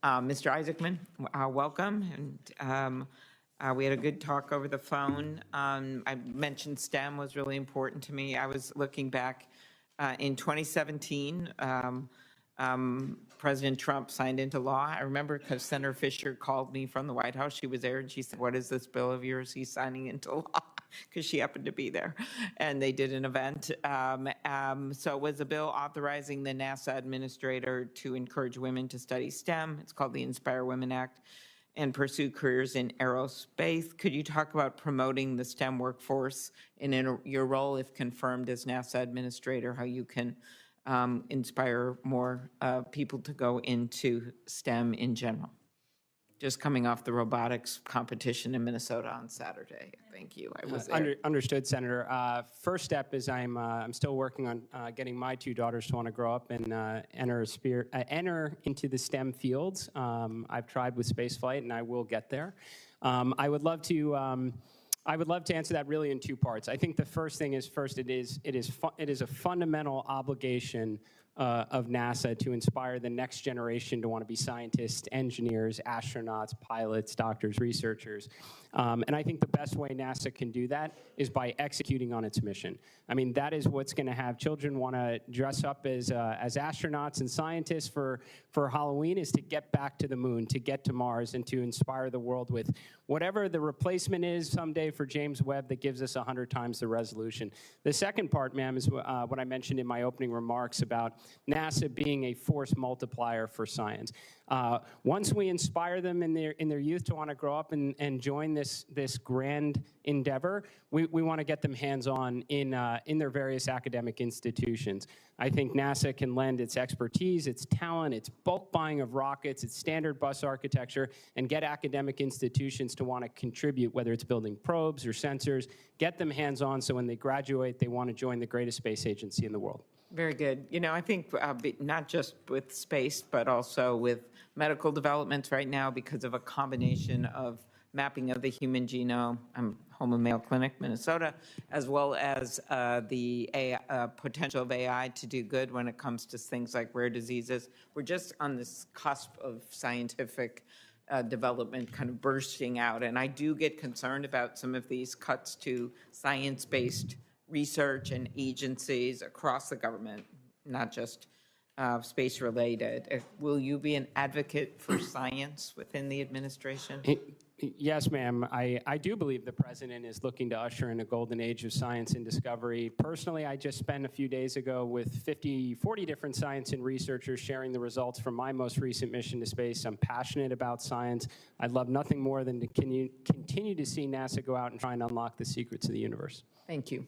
Mr. Isaacman, welcome. And we had a good talk over the phone. I mentioned STEM was really important to me. I was looking back in 2017. President Trump signed into law. I remember because Senator Fisher called me from the White House. She was there and she said, "What is this bill of yours he's signing into law?" Because she happened to be there. And they did an event. So it was a bill authorizing the NASA administrator to encourage women to study STEM. It's called the Inspire Women Act, and pursue careers in aerospace. Could you talk about promoting the STEM workforce and in your role, if confirmed as NASA administrator, how you can inspire more people to go into STEM in general? Just coming off the robotics competition in Minnesota on Saturday. Thank you. I was there. Understood, Senator. First step is I'm still working on getting my two daughters to want to grow up and enter into the STEM fields. I've tried with spaceflight, and I will get there. I would love to answer that really in two parts. I think the first thing is it is a fundamental obligation of NASA to inspire the next generation to want to be scientists, engineers, astronauts, pilots, doctors, researchers. And I think the best way NASA can do that is by executing on its mission. I mean, that is what's going to have children want to dress up as astronauts and scientists for Halloween, is to get back to the moon, to get to Mars, and to inspire the world with whatever the replacement is someday for James Webb that gives us 100 times the resolution. The second part, ma'am, is what I mentioned in my opening remarks about NASA being a force multiplier for science. Once we inspire them in their youth to want to grow up and join this grand endeavor, we want to get them hands-on in their various academic institutions. I think NASA can lend its expertise, its talent, its bulk buying of rockets, its standard bus architecture, and get academic institutions to want to contribute, whether it's building probes or sensors, get them hands-on so when they graduate, they want to join the greatest space agency in the world. Very good. You know, I think not just with space, but also with medical developments right now, because of a combination of mapping of the human genome. I'm home of Mayo Clinic, Minnesota, as well as the potential of AI to do good when it comes to things like rare diseases. We're just on this cusp of scientific development kind of bursting out. And I do get concerned about some of these cuts to science-based research and agencies across the government, not just space-related. Will you be an advocate for science within the administration? Yes, ma'am. I do believe the president is looking to usher in a golden age of science and discovery. Personally, I just spent a few days ago with 40 different science and researchers sharing the results from my most recent mission to space. I'm passionate about science. I'd love nothing more than to continue to see NASA go out and try and unlock the secrets of the universe. Thank you.